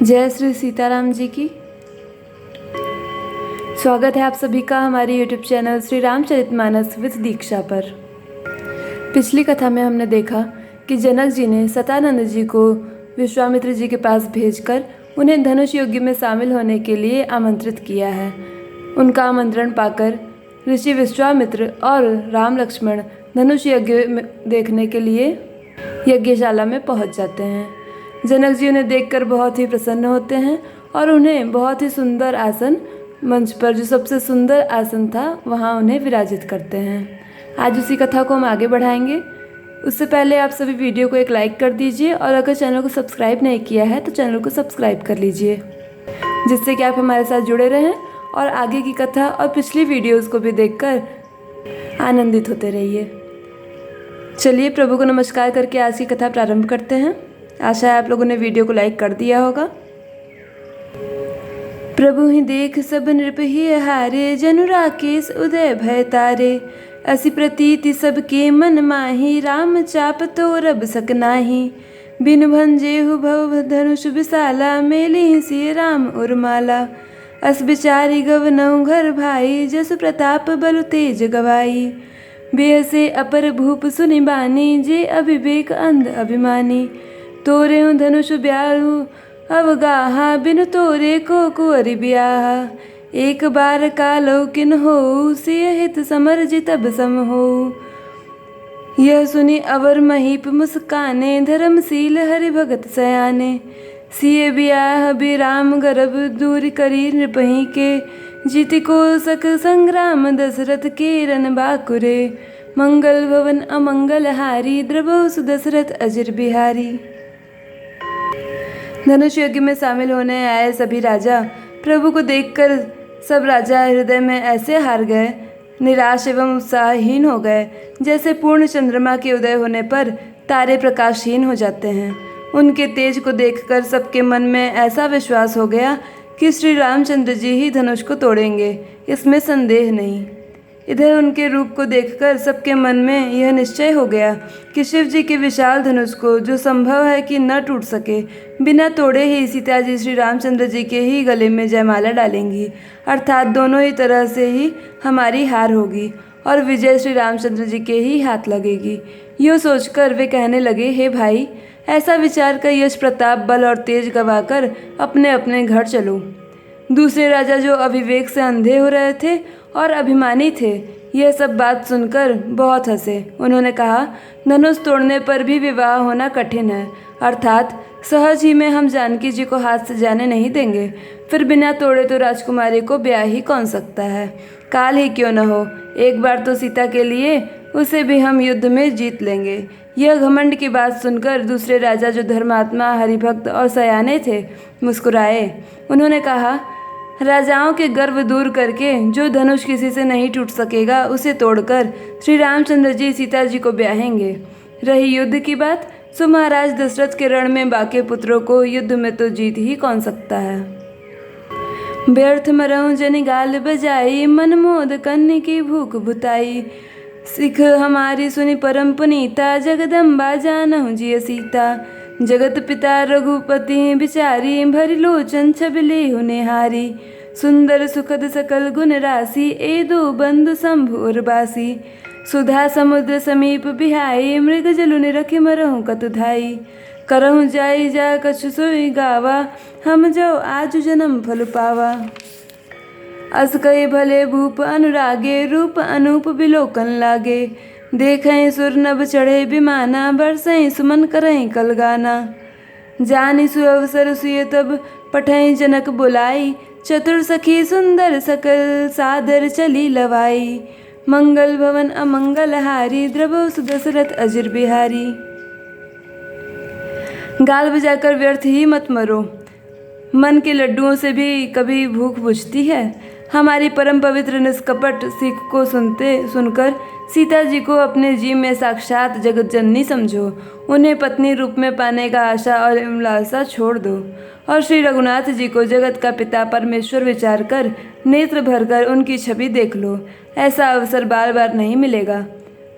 जय श्री सीताराम जी की। स्वागत है आप सभी का हमारे YouTube channel Shri Ramcharitmanas with Diksha पर। पिछली कथा में हमने देखा कि जनक जी ने सतानंद जी को विश्वामित्र जी के पास भेजकर उन्हें धनुष यज्ञ में शामिल होने के लिए आमंत्रित किया है। उनका आमंत्रण पाकर ऋषि विश्वामित्र और राम लक्ष्मण धनुष यज्ञ देखने के लिए यज्ञशाला में पहुंच जाते हैं। जनक जी उन्हें देखकर बहुत ही प्रसन्न होते हैं और उन्हें बहुत ही सुंदर आसन, मंच पर जो सबसे सुंदर आसन था वहां उन्हें विराजित करते हैं। आज उसी कथा को हम आगे बढ़ाएंगे। उससे पहले आप सभी वीडियो को एक लाइक कर दीजिए और अगर चैनल को सब्सक्राइब नहीं किया है तो चैनल को सब्सक्राइब कर लीजिए, जिससे कि आप हमारे साथ जुड़े रहें और आगे की कथा और पिछली वीडियोज़ को भी देखकर आनंदित होते रहिए। चलिए प्रभु को नमस्कार करके आज की कथा प्रारंभ करते हैं। आशा है आप लोगों ने वीडियो को लाइक कर दिया होगा। प्रभु ही देख सब नृप ही हारे, जनु राकेश उदय भय तारे। असी प्रतीति सबके मन माही, राम चाप तो रब सक नाही। बिनु भंजेहु भव धनुष विशाला, मेली सिय राम उर्माला। अस बिचारी गवनऊ घर भाई, जसु प्रताप बलु तेज गवाई। बेह से अपर भूप सुनि बानी, जे अविवेक अंध अभिमानी। तोरे धनुष ब्याहु अवगाहा, बिनु तोरे को कुंवरि ब्याहा। एक बार कालौ किन हो, सिय हित समर जितब सम हो। यह सुनि अवर महीप मुस्काने, धर्मशील हरि भगत सयाने। सिय ब्याह बिराम गर्भ, दूर करी नृपहि के। जीति को सक संग्राम, दशरथ के रन बाकुरे। मंगल भवन अमंगल हारी, द्रबहु सुदशरथ अजिर बिहारी। धनुष यज्ञ में शामिल होने आए सभी राजा प्रभु को देखकर सब राजा हृदय में ऐसे हार गए, निराश एवं उत्साहहीन हो गए, जैसे पूर्ण चंद्रमा के उदय होने पर तारे प्रकाशहीन हो जाते हैं। उनके तेज को देखकर सबके मन में ऐसा विश्वास हो गया कि श्री रामचंद्र जी ही धनुष को तोड़ेंगे, इसमें संदेह नहीं। इधर उनके रूप को देखकर सबके मन में यह निश्चय हो गया कि शिव जी के विशाल धनुष को, जो संभव है कि न टूट सके, बिना तोड़े ही सीता जी श्री रामचंद्र जी के ही गले में जयमाला डालेंगी, अर्थात दोनों ही तरह से ही हमारी हार होगी और विजय श्री रामचंद्र जी के ही हाथ लगेगी। यूँ सोचकर वे कहने लगे, हे भाई, ऐसा विचार कर यश प्रताप बल और तेज गवाकर अपने अपने घर चलो। दूसरे राजा जो अविवेक से अंधे हो रहे थे और अभिमानी थे, यह सब बात सुनकर बहुत हंसे। उन्होंने कहा, धनुष तोड़ने पर भी विवाह होना कठिन है, अर्थात सहज ही में हम जानकी जी को हाथ से जाने नहीं देंगे। फिर बिना तोड़े तो राजकुमारी को ब्याह ही कौन सकता है, काल ही क्यों न हो। एक बार तो सीता के लिए उसे भी हम युद्ध में जीत लेंगे। यह घमंड की बात सुनकर दूसरे राजा जो धर्मात्मा, हरिभक्त और सयाने थे, मुस्कुराए। उन्होंने कहा, राजाओं के गर्व दूर करके जो धनुष किसी से नहीं टूट सकेगा, उसे तोड़कर श्री रामचंद्र जी सीता जी को ब्याहेंगे। रही युद्ध की बात, सो महाराज दशरथ के रण में बाके पुत्रों को युद्ध में तो जीत ही कौन सकता है। व्यर्थ मरऊं जनि गाल बजाई, मन मोद कन्या की भूख भुताई। सिख हमारी सुनि परम पुनीता, जगदम्बा जानहु जिय सीता। जगत पिता रघुपति बिचारी, भरी लोचन छबिले हुनेहारी। सुंदर सुखद सकल गुण राशि, ए दो बंधु शंभु उर्वासी। सुधा समुद्र समीप बिहाई, मृग जलु निरखि मरहु कतुधाई। करहु जाई जा कछु सोई गावा, हम जो आज जन्म फल पावा। अस कहि भले भूप अनुरागे, रूप अनूप बिलोकन लागे। देखें सुर नभ चढ़े विमाना, बरसें सुमन करें कल गाना। जानि सुअवसर सुय तब पठें जनक बुलाई। चतुर सखी सुंदर सकल, सादर चली लवाई। मंगल भवन अमंगल हारी, द्रबहु सुदशरथ अजिर बिहारी। गाल बजाकर व्यर्थ ही मत मरो, मन के लड्डुओं से भी कभी भूख बुझती है। हमारी परम पवित्र निष्कपट सीख को सुनकर सीता जी को अपने जीव में साक्षात जगत जननी समझो। उन्हें पत्नी रूप में पाने का आशा और लालसा छोड़ दो और श्री रघुनाथ जी को जगत का पिता परमेश्वर विचार कर नेत्र भरकर उनकी छवि देख लो। ऐसा अवसर बार बार नहीं मिलेगा।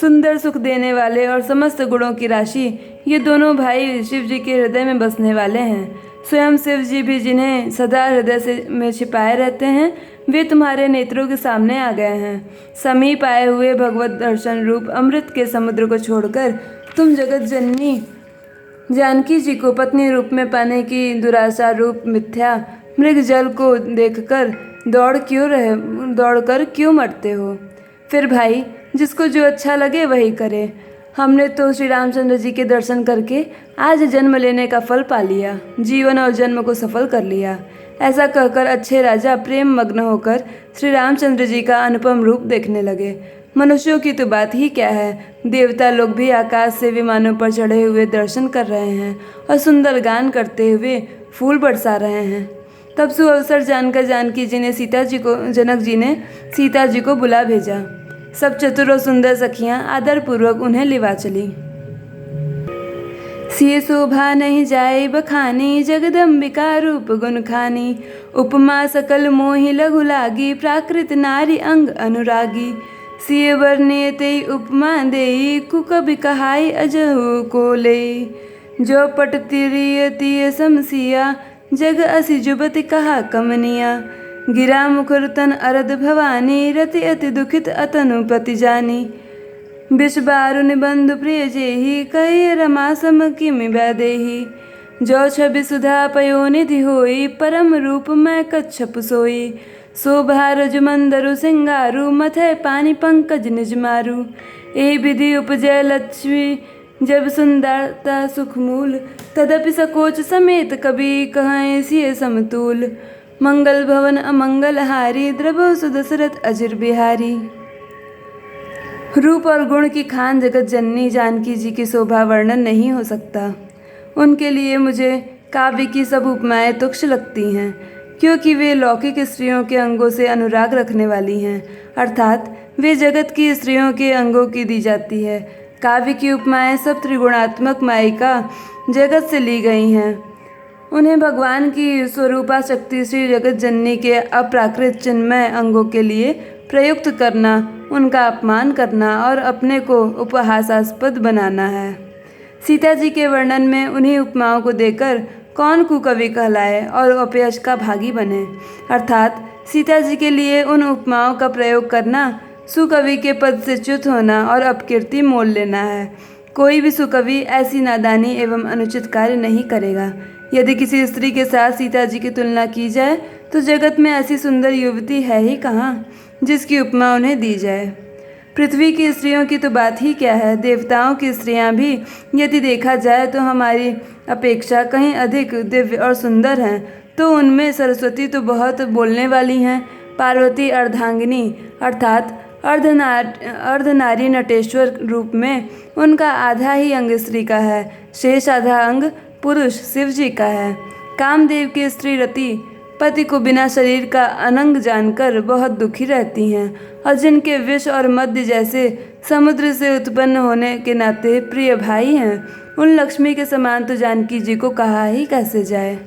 सुंदर सुख देने वाले और समस्त गुणों की राशि ये दोनों भाई शिव जी के हृदय में बसने वाले हैं। स्वयं शिव जी भी जिन्हें सदा हृदय से में छिपाए रहते हैं, वे तुम्हारे नेत्रों के सामने आ गए हैं। समीप आए हुए भगवत दर्शन रूप अमृत के समुद्र को छोड़कर तुम जगत जननी जानकी जी को पत्नी रूप में पाने की दुराशा रूप मिथ्या मृग जल को देखकर दौड़कर क्यों मरते हो? फिर भाई, जिसको जो अच्छा लगे वही करे। हमने तो श्री रामचंद्र जी के दर्शन करके आज जन्म लेने का फल पा लिया, जीवन और जन्म को सफल कर लिया। ऐसा कहकर अच्छे राजा प्रेम मग्न होकर श्री रामचंद्र जी का अनुपम रूप देखने लगे। मनुष्यों की तो बात ही क्या है, देवता लोग भी आकाश से विमानों पर चढ़े हुए दर्शन कर रहे हैं और सुंदर गान करते हुए फूल बरसा रहे हैं। तब सुअवसर जानकर जानकी जी ने जनक जी ने सीता जी को बुला भेजा। सब चतुर और सुंदर सखियां आदरपूर्वक उन्हें लिवा चली। सिय शोभा नहीं जाए बखानी, जगदम्बिका रूप गुण खानी। उपमा सकल मोहि लघु लागी, प्राकृत नारी अंग अनुरागी। सिय वर्णे तेई उपमा देई, कुकबि कहाई अजहु को ले। जो पट तिरिय तिय समसिया, जग असि जुबति कहा कमनिया। गिरा मुखरतन अरद भवानी, रति अति दुखित अतनु पति जानी। विष बारु निबंधु प्रिय जेहि, कहि रमा सम किमि वैदेहि। जो छवि सुधा पयोनिधि होई, परम रूप मैं कच्छप सोई। शोभा रजु मंदरु सिंगारु, मथै पानी पंकज निज मारु। ए विधि उपजय लक्ष्मी जब सुंदरता सुखमूल, तदपि सकोच समेत कवि कहें सिय समतूल। मंगल भवन अमंगल हारी, द्रवो सुदशरथ अजिर बिहारी। रूप और गुण की खान जगत जननी जानकी जी की शोभा वर्णन नहीं हो सकता। उनके लिए मुझे काव्य की सब उपमाएं तुच्छ लगती हैं, क्योंकि वे लौकिक स्त्रियों के अंगों से अनुराग रखने वाली हैं, अर्थात वे जगत की स्त्रियों के अंगों की दी जाती है। काव्य की उपमाएं सब त्रिगुणात्मक मायिका जगत से ली गई हैं। उन्हें भगवान की स्वरूपा शक्ति श्री जगत जननी के अप्राकृत चिन्मय अंगों के लिए प्रयुक्त करना, उनका अपमान करना और अपने को उपहासास्पद बनाना है। सीता जी के वर्णन में उन्हीं उपमाओं को देकर कौन कुकवि कहलाए और अपयश का भागी बने, अर्थात सीता जी के लिए उन उपमाओं का प्रयोग करना सुकवि के पद से च्युत होना और अपकीर्ति मोल लेना है। कोई भी सुकवि ऐसी नादानी एवं अनुचित कार्य नहीं करेगा। यदि किसी स्त्री के साथ सीता जी की तुलना की जाए तो जगत में ऐसी सुंदर युवती है ही कहाँ जिसकी उपमा उन्हें दी जाए। पृथ्वी की स्त्रियों की तो बात ही क्या है, देवताओं की स्त्रियां भी यदि देखा जाए तो हमारी अपेक्षा कहीं अधिक दिव्य और सुंदर हैं। तो उनमें सरस्वती तो बहुत बोलने वाली हैं। पार्वती अर्धांगिनी अर्थात अर्धनारी नटेश्वर रूप में उनका आधा ही अंग स्त्री का है, शेष आधा अंग पुरुष शिव जी का है। कामदेव की स्त्री रति पति को बिना शरीर का अनंग जानकर बहुत दुखी रहती हैं और जिनके विष और मद्य जैसे समुद्र से उत्पन्न होने के नाते प्रिय भाई हैं, उन लक्ष्मी के समान तो जानकी जी को कहा ही कैसे जाए।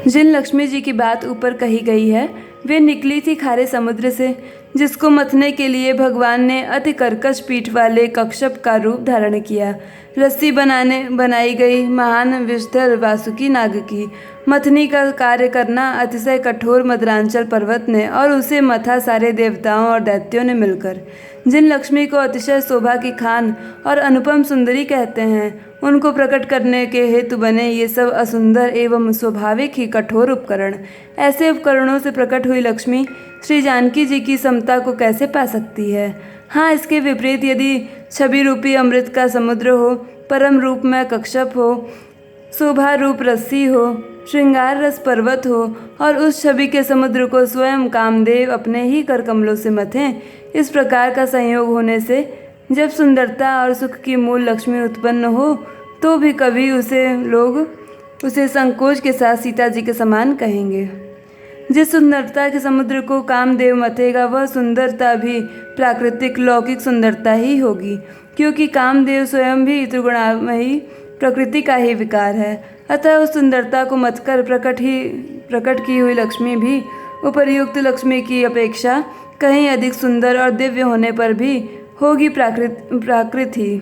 जिन लक्ष्मी जी की बात ऊपर कही गई है वे निकली थी खारे समुद्र से, जिसको मथने के लिए भगवान ने अति कर्कश पीठ वाले कक्षप का रूप धारण किया। रस्सी बनाई गई महान विषधर वासुकी नाग की मथनी का कार्य करना अतिशय कठोर मद्रांचल पर्वत ने और उसे मथा सारे देवताओं और दैत्यों ने मिलकर। जिन लक्ष्मी को अतिशय शोभा की खान और अनुपम सुंदरी कहते हैं, उनको प्रकट करने के हेतु बने ये सब असुंदर एवं स्वाभाविक ही कठोर उपकरण। ऐसे उपकरणों से प्रकट हुई लक्ष्मी श्री जानकी जी की समता को कैसे पा सकती है? हाँ, इसके विपरीत यदि छवि रूपी अमृत का समुद्र हो, परम रूप में कक्षप हो, शोभा रूप रस्सी हो, श्रृंगार रस पर्वत हो और उस छवि के समुद्र को स्वयं कामदेव अपने ही कर कमलों से मथें, इस प्रकार का संयोग होने से जब सुंदरता और सुख की मूल लक्ष्मी उत्पन्न हो तो भी कभी उसे संकोच के साथ सीता जी के समान कहेंगे। जिस सुंदरता के समुद्र को कामदेव मथेगा वह सुंदरता भी प्राकृतिक लौकिक सुंदरता ही होगी, क्योंकि कामदेव स्वयं भी त्रिगुणामयी प्रकृति का ही विकार है। अतः उस सुंदरता को मथकर प्रकट की हुई लक्ष्मी भी उपर्युक्त लक्ष्मी की अपेक्षा कहीं अधिक सुंदर और दिव्य होने पर भी होगी प्राकृत ही।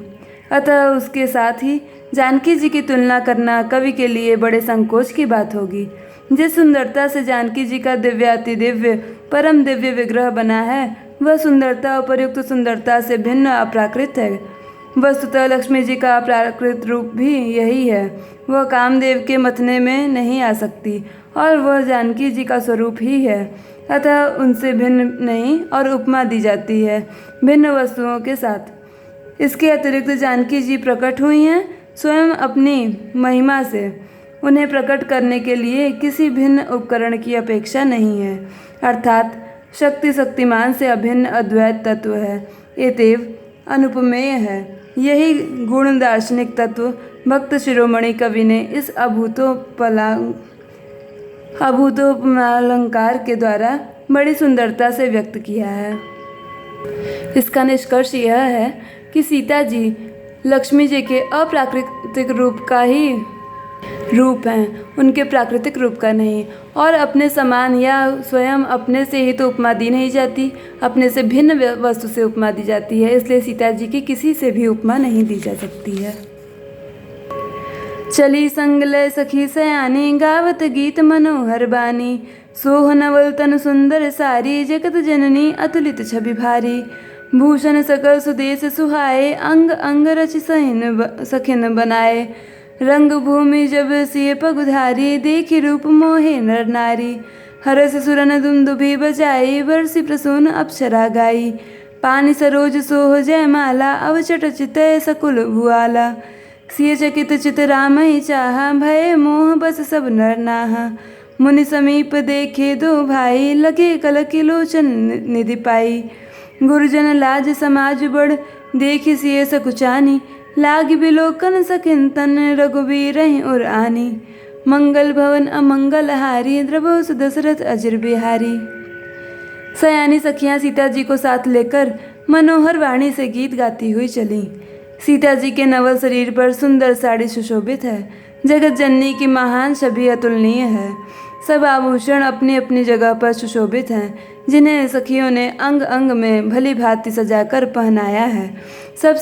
अतः उसके साथ ही जानकी जी की तुलना करना कवि के लिए बड़े संकोच की बात होगी। जिस सुंदरता से जानकी जी का दिव्य अति दिव्य परम दिव्य विग्रह बना है, वह सुंदरता उपर्युक्त सुंदरता से भिन्न अप्राकृत है। वस्तुतः लक्ष्मी जी का अप्राकृत रूप भी यही है। वह कामदेव के मथने में नहीं आ सकती और वह जानकी जी का स्वरूप ही है, अतः उनसे भिन्न नहीं और उपमा दी जाती है भिन्न वस्तुओं के साथ। इसके अतिरिक्त जानकी जी प्रकट हुई हैं स्वयं अपनी महिमा से। उन्हें प्रकट करने के लिए किसी भिन्न उपकरण की अपेक्षा नहीं है, अर्थात शक्ति शक्तिमान से अभिन्न अद्वैत तत्व है, एतेव अनुपमेय है। यही गुण दार्शनिक तत्व भक्त शिरोमणि कवि ने इस अभूतोपमालंकार के द्वारा बड़ी सुंदरता से व्यक्त किया है। इसका निष्कर्ष यह है कि सीता जी लक्ष्मी जी के अप्राकृतिक रूप का ही रूप हैं, उनके प्राकृतिक रूप का नहीं। और अपने समान या स्वयं अपने से ही तो उपमा दी नहीं जाती, अपने से भिन्न वस्तु से उपमा दी जाती है। इसलिए सीता जी की किसी से भी उपमा नहीं दी जा सकती है। चली संगलय सखी सयानी, गावत गीत मनोहर बानी। सोह नवल तनु सुंदर सारी, जगत जननी अतुलित छवि भारी। भूषण सकल सुदेश सुहाए, अंग अंग रच सखिन बनाए। रंग भूमि जब सिय पगुधारी, देखी रूप मोहे नर नारी। हरस सुरन दुंदुभि बजाई, बरसी प्रसून अप्सरा गाई। पानी सरोज सोह जयमाला, अवचट चितय सकुल भुआला। सिय चकित चित रामहि चाहा, भय मोह बस सब नर नाहा। मुनि समीप देखे दो भाई, लगे कलकी लोचन निधि पाई। गुरुजन लाज समाज बढ़, देखी सिय सकुचानी। लाग बिलोकन सखिन तन, रघुबीर और आनी। मंगल भवन अमंगल हारी, द्रवो सुदशरथ अजिर बिहारी। सयानी सखियाँ सीता जी को साथ लेकर मनोहर वाणी से गीत गाती हुई चली। सीता जी के नवल शरीर पर सुंदर साड़ी सुशोभित है। जगत जननी की महान छवि अतुलनीय है। सब आभूषण अपनी अपनी जगह पर सुशोभित हैं, जिन्हें सखियों ने अंग अंग में भली भांति सजाकर पहनाया है। जब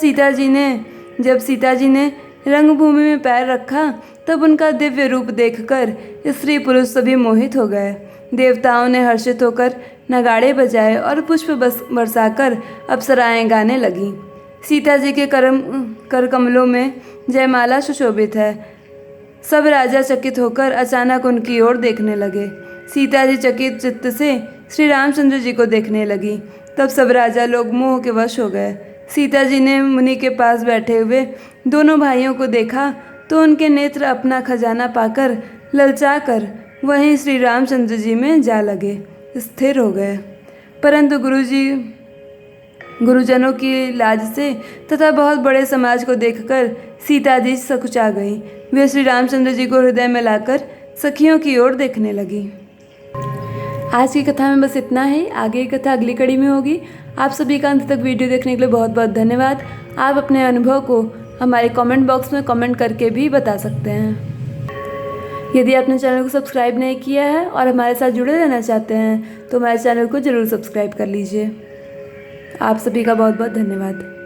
सीता जी ने रंगभूमि में पैर रखा, तब उनका दिव्य रूप देखकर स्त्री पुरुष सभी मोहित हो गए। देवताओं ने हर्षित होकर नगाड़े बजाए और पुष्प बरसाकर अप्सराएं गाने लगीं। सीता जी के कर कमलों में जयमाला सुशोभित है। सब राजा चकित होकर अचानक उनकी ओर देखने लगे। सीता जी चकित चित्त से श्री रामचंद्र जी को देखने लगी। तब सब राजा लोग मोह के वश हो गए। सीता जी ने मुनि के पास बैठे हुए दोनों भाइयों को देखा तो उनके नेत्र अपना खजाना पाकर ललचाकर वहीं श्री रामचंद्र जी में जा लगे, स्थिर हो गए। परंतु गुरुजनों की लाज से तथा बहुत बड़े समाज को देखकर सीता जी सकुचा गई। वे श्री रामचंद्र जी को हृदय में लाकर सखियों की ओर देखने लगी। आज की कथा में बस इतना ही। आगे की कथा अगली कड़ी में होगी। आप सभी का अंत तक वीडियो देखने के लिए बहुत बहुत धन्यवाद। आप अपने अनुभव को हमारे कमेंट बॉक्स में कमेंट करके भी बता सकते हैं। यदि आपने चैनल को सब्सक्राइब नहीं किया है और हमारे साथ जुड़े रहना चाहते हैं तो हमारे चैनल को ज़रूर सब्सक्राइब कर लीजिए। आप सभी का बहुत बहुत धन्यवाद।